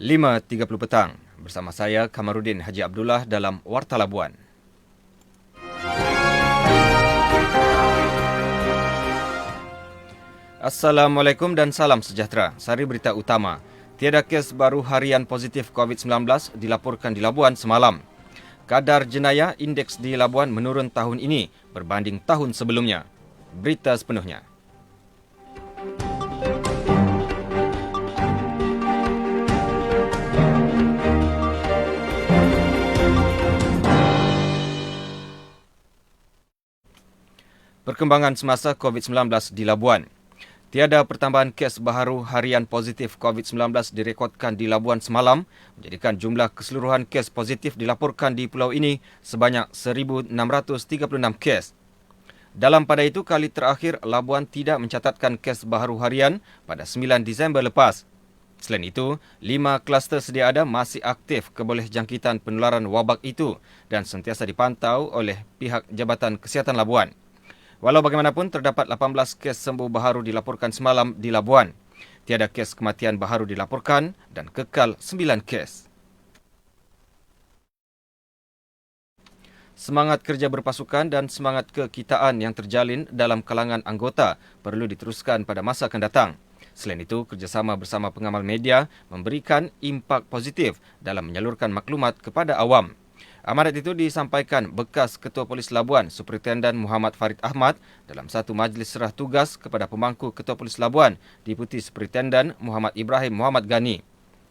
5.30 petang. Bersama saya, Kamarudin Haji Abdullah dalam Warta Labuan. Assalamualaikum dan salam sejahtera. Sari berita utama. Tiada kes baru harian positif COVID-19 dilaporkan di Labuan semalam. Kadar jenayah indeks di Labuan menurun tahun ini berbanding tahun sebelumnya. Berita sepenuhnya. Perkembangan semasa COVID-19 di Labuan. Tiada pertambahan kes baharu harian positif COVID-19 direkodkan di Labuan semalam, menjadikan jumlah keseluruhan kes positif dilaporkan di pulau ini sebanyak 1,636 kes. Dalam pada itu, kali terakhir Labuan tidak mencatatkan kes baharu harian pada 9 Disember lepas. Selain itu, 5 kluster sedia ada masih aktif keboleh jangkitan penularan wabak itu dan sentiasa dipantau oleh pihak Jabatan Kesihatan Labuan. Walau bagaimanapun, terdapat 18 kes sembuh baharu dilaporkan semalam di Labuan. Tiada kes kematian baharu dilaporkan dan kekal 9 kes. Semangat kerja berpasukan dan semangat kekitaan yang terjalin dalam kalangan anggota perlu diteruskan pada masa akan datang. Selain itu, kerjasama bersama pengamal media memberikan impak positif dalam menyalurkan maklumat kepada awam. Amanat itu disampaikan bekas Ketua Polis Labuan, Superintendent Muhammad Farid Ahmad dalam satu majlis serah tugas kepada pemangku Ketua Polis Labuan, Deputi Superintendent Muhammad Ibrahim Muhammad Ghani.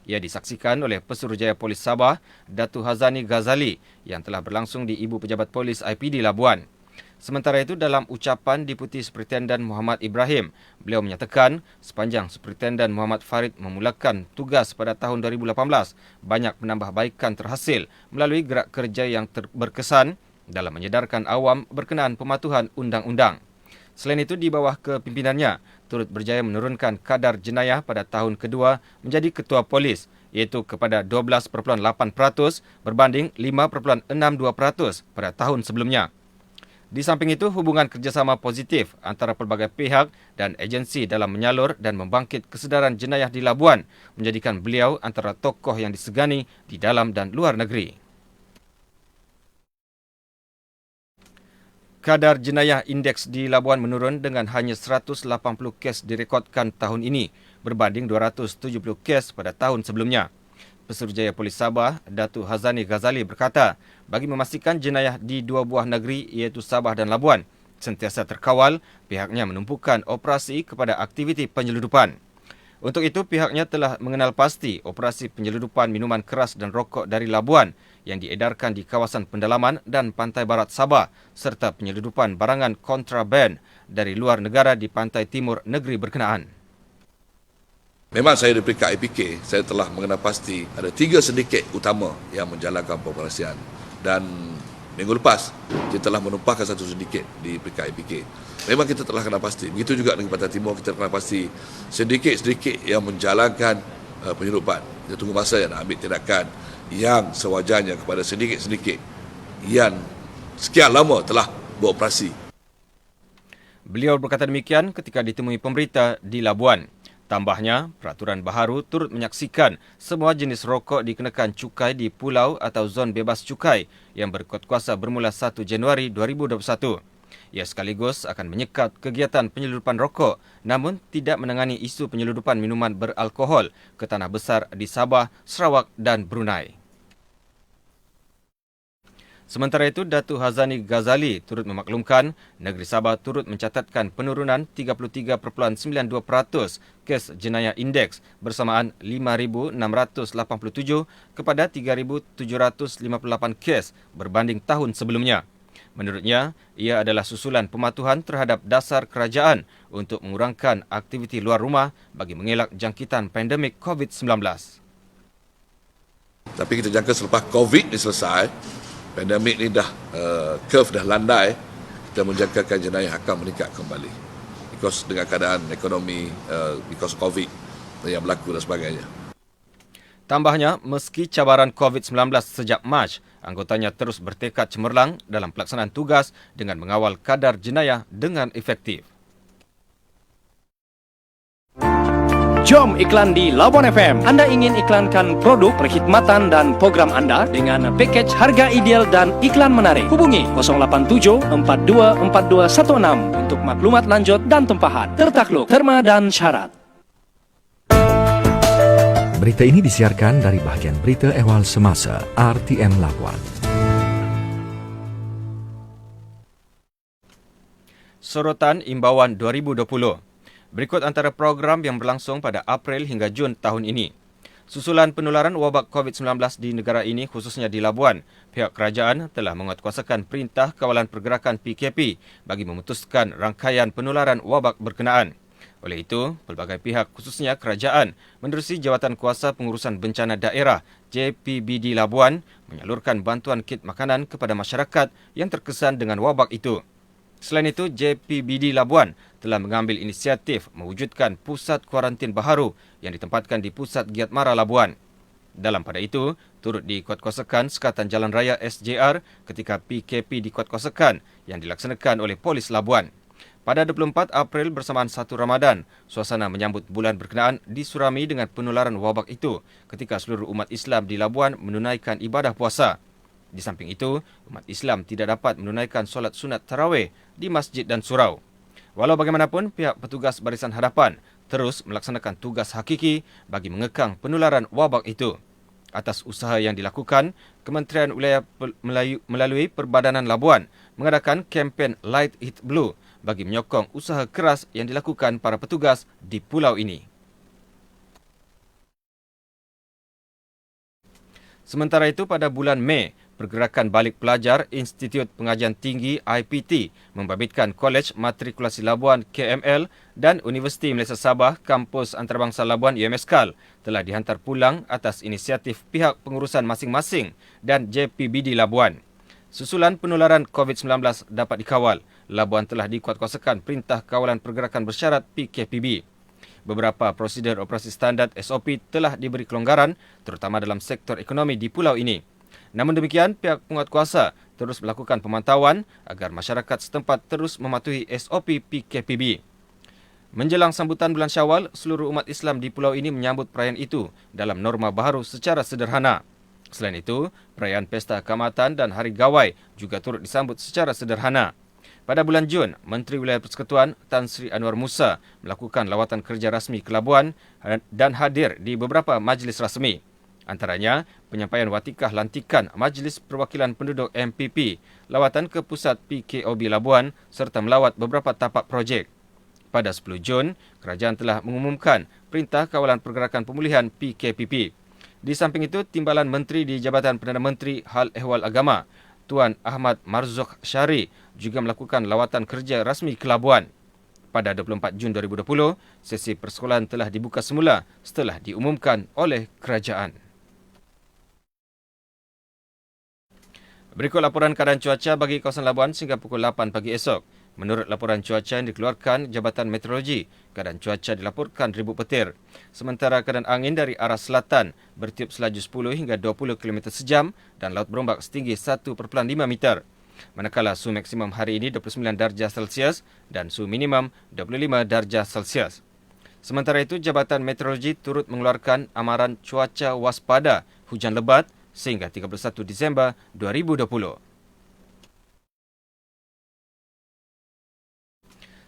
Ia disaksikan oleh Pesuruhjaya Polis Sabah, Datu Hazani Ghazali yang telah berlangsung di Ibu Pejabat Polis IPD Labuan. Sementara itu, dalam ucapan Deputi Superintendent Muhammad Ibrahim, beliau menyatakan sepanjang Superintendent Muhammad Farid memulakan tugas pada tahun 2018, banyak penambahbaikan terhasil melalui gerak kerja yang berkesan dalam menyedarkan awam berkenaan pematuhan undang-undang. Selain itu, di bawah kepimpinannya, turut berjaya menurunkan kadar jenayah pada tahun kedua menjadi Ketua Polis, iaitu kepada 12.8% berbanding 5.62% pada tahun sebelumnya. Di samping itu, hubungan kerjasama positif antara pelbagai pihak dan agensi dalam menyalur dan membangkit kesedaran jenayah di Labuan menjadikan beliau antara tokoh yang disegani di dalam dan luar negeri. Kadar jenayah indeks di Labuan menurun dengan hanya 180 kes direkodkan tahun ini berbanding 270 kes pada tahun sebelumnya. Pesuruhjaya Polis Sabah, Datu Hazani Ghazali berkata, bagi memastikan jenayah di dua buah negeri iaitu Sabah dan Labuan sentiasa terkawal, pihaknya menumpukan operasi kepada aktiviti penyeludupan. Untuk itu, pihaknya telah mengenal pasti operasi penyeludupan minuman keras dan rokok dari Labuan yang diedarkan di kawasan pendalaman dan pantai barat Sabah serta penyeludupan barangan kontraban dari luar negara di pantai timur negeri berkenaan. Memang saya di peringkat IPK, saya telah mengenal pasti ada 3 sindiket utama yang menjalankan pengoperasian. Dan minggu lepas, kita telah menumpahkan satu sindiket di peringkat IPK. Memang kita telah kenal pasti. Begitu juga di Pantai Timur, kita kenal pasti sindiket-sindiket yang menjalankan penyeludupan. Kita tunggu masa yang nak ambil tindakan yang sewajarnya kepada sindiket-sindiket yang sekian lama telah beroperasi. Beliau berkata demikian ketika ditemui pemberita di Labuan. Tambahnya, peraturan baharu turut menyaksikan semua jenis rokok dikenakan cukai di pulau atau zon bebas cukai yang berkuasa bermula 1 Januari 2021. Ia sekaligus akan menyekat kegiatan penyeludupan rokok namun tidak menangani isu penyeludupan minuman beralkohol ke tanah besar di Sabah, Sarawak dan Brunei. Sementara itu, Datu Hazani Ghazali turut memaklumkan negeri Sabah turut mencatatkan penurunan 33.92% kes jenayah indeks bersamaan 5,687 kepada 3,758 kes berbanding tahun sebelumnya. Menurutnya, ia adalah susulan pematuhan terhadap dasar kerajaan untuk mengurangkan aktiviti luar rumah bagi mengelak jangkitan pandemik COVID-19. Tapi kita jangka selepas COVID ni selesai, pandemik ni dah curve dah landai, kita menjangkakan jenayah akan meningkat kembali. Because dengan keadaan ekonomi, because COVID yang berlaku dan sebagainya. Tambahnya, meski cabaran COVID-19 sejak Mac, anggotanya terus bertekad cemerlang dalam pelaksanaan tugas dengan mengawal kadar jenayah dengan efektif. Jom iklan di Labuan FM. Anda ingin iklankan produk, perkhidmatan dan program Anda dengan pakej harga ideal dan iklan menarik? Hubungi 087 424216 untuk maklumat lanjut dan tempahan. Tertakluk, terma dan syarat. Berita ini disiarkan dari bahagian Berita Ehwal Semasa RTM Labuan. Sorotan Imbauan 2020. Berikut antara program yang berlangsung pada April hingga Jun tahun ini. Susulan penularan wabak COVID-19 di negara ini khususnya di Labuan, pihak kerajaan telah menguatkuasakan Perintah Kawalan Pergerakan PKP bagi memutuskan rangkaian penularan wabak berkenaan. Oleh itu, pelbagai pihak khususnya kerajaan menerusi Jawatan Kuasa Pengurusan Bencana Daerah JPBD Labuan menyalurkan bantuan kit makanan kepada masyarakat yang terkesan dengan wabak itu. Selain itu, JPBD Labuan telah mengambil inisiatif mewujudkan pusat kuarantin baharu yang ditempatkan di Pusat Giat Mara Labuan. Dalam pada itu, turut dikuatkuasakan Sekatan Jalan Raya SJR ketika PKP dikuatkuasakan yang dilaksanakan oleh Polis Labuan. Pada 24 April bersamaan 1 Ramadan, suasana menyambut bulan berkenaan disurami dengan penularan wabak itu ketika seluruh umat Islam di Labuan menunaikan ibadah puasa. Di samping itu, umat Islam tidak dapat menunaikan solat sunat tarawih di masjid dan surau. Walau bagaimanapun, pihak petugas barisan hadapan terus melaksanakan tugas hakiki bagi mengekang penularan wabak itu. Atas usaha yang dilakukan, Kementerian Wilayah melalui Perbadanan Labuan mengadakan kempen Light Hit Blue bagi menyokong usaha keras yang dilakukan para petugas di pulau ini. Sementara itu, pada bulan Mei, Pergerakan Balik Pelajar Institut Pengajian Tinggi IPT membabitkan Kolej Matrikulasi Labuan KML dan Universiti Malaysia Sabah Kampus Antarabangsa Labuan UMSKAL telah dihantar pulang atas inisiatif pihak pengurusan masing-masing dan JPBD Labuan. Susulan penularan COVID-19 dapat dikawal, Labuan telah dikuatkuasakan Perintah Kawalan Pergerakan Bersyarat PKPB. Beberapa prosedur operasi standard SOP telah diberi kelonggaran terutama dalam sektor ekonomi di pulau ini. Namun demikian, pihak penguatkuasa terus melakukan pemantauan agar masyarakat setempat terus mematuhi SOP PKPB. Menjelang sambutan bulan Syawal, seluruh umat Islam di pulau ini menyambut perayaan itu dalam norma baharu secara sederhana. Selain itu, perayaan Pesta Kaamatan dan Hari Gawai juga turut disambut secara sederhana. Pada bulan Jun, Menteri Wilayah Persekutuan Tan Sri Anwar Musa melakukan lawatan kerja rasmi ke Labuan dan hadir di beberapa majlis rasmi. Antaranya, penyampaian watikah lantikan Majlis Perwakilan Penduduk MPP, lawatan ke pusat PKOB Labuan serta melawat beberapa tapak projek. Pada 10 Jun, kerajaan telah mengumumkan Perintah Kawalan Pergerakan Pemulihan PKPP. Di samping itu, Timbalan Menteri di Jabatan Perdana Menteri Hal Ehwal Agama, Tuan Ahmad Marzuk Syari juga melakukan lawatan kerja rasmi ke Labuan. Pada 24 Jun 2020, sesi persekolahan telah dibuka semula setelah diumumkan oleh kerajaan. Berikut laporan keadaan cuaca bagi kawasan Labuan sehingga pukul 8 pagi esok. Menurut laporan cuaca yang dikeluarkan Jabatan Meteorologi, keadaan cuaca dilaporkan ribut petir. Sementara keadaan angin dari arah selatan bertiup selaju 10 hingga 20 km sejam dan laut berombak setinggi 1.5 meter. Manakala suhu maksimum hari ini 29 darjah Celsius dan suhu minimum 25 darjah Celsius. Sementara itu, Jabatan Meteorologi turut mengeluarkan amaran cuaca waspada hujan lebat sehingga 31 Disember 2020.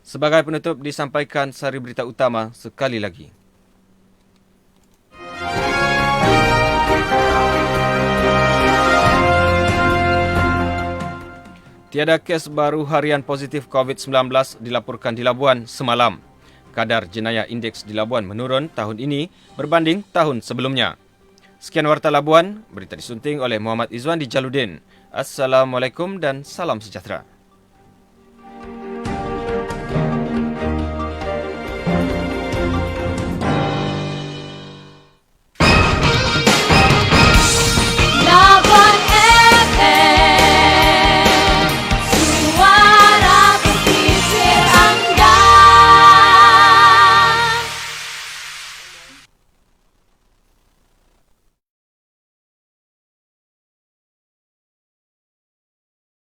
Sebagai penutup, disampaikan sari berita utama sekali lagi. Tiada kes baru harian positif COVID-19 dilaporkan di Labuan semalam. Kadar jenayah indeks di Labuan menurun tahun ini berbanding tahun sebelumnya. Sekian Warta Labuan, berita disunting oleh Muhammad Izwan di Jaludin. Assalamualaikum dan salam sejahtera.